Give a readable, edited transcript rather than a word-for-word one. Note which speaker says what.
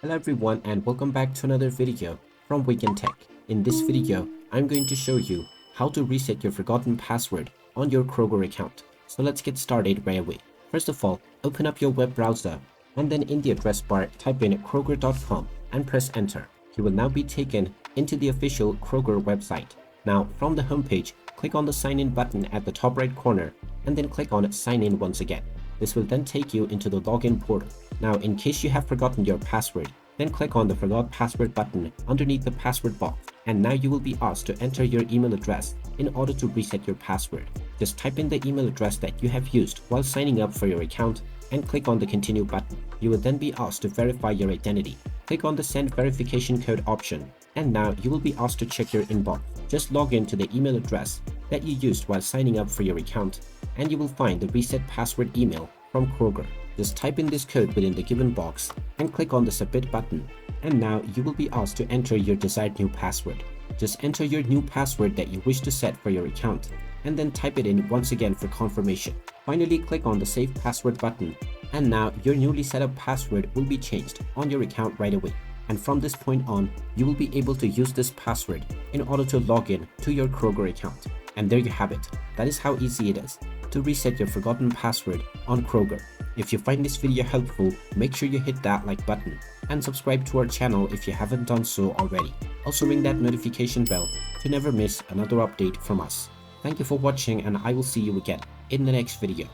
Speaker 1: Hello everyone and welcome back to another video from Wake&Tech. In this video, I'm going to show you how to reset your forgotten password on your Kroger account. So let's get started right away. First of all, open up your web browser and then in the address bar type in kroger.com and press enter. You will now be taken into the official Kroger website. Now from the homepage, click on the sign in button at the top right corner and then click on sign in once again. This will then take you into the login portal. Now, in case you have forgotten your password, then click on the Forgot Password button underneath the password box. And now you will be asked to enter your email address in order to reset your password. Just type in the email address that you have used while signing up for your account and click on the Continue button. You will then be asked to verify your identity. Click on the Send Verification Code option. And now you will be asked to check your inbox. Just log in to the email address that you used while signing up for your account and you will find the reset password email from Kroger. Just type in this code within the given box and click on the submit button. And now you will be asked to enter your desired new password. Just enter your new password that you wish to set for your account and then type it in once again for confirmation. Finally, click on the save password button and now your newly set up password will be changed on your account right away. And from this point on, you will be able to use this password in order to log in to your Kroger account. And there you have it. That is how easy it is to reset your forgotten password on Kroger. If you find this video helpful, make sure you hit that like button and subscribe to our channel if you haven't done so already. Also ring that notification bell to never miss another update from us. Thank you for watching and I will see you again in the next video.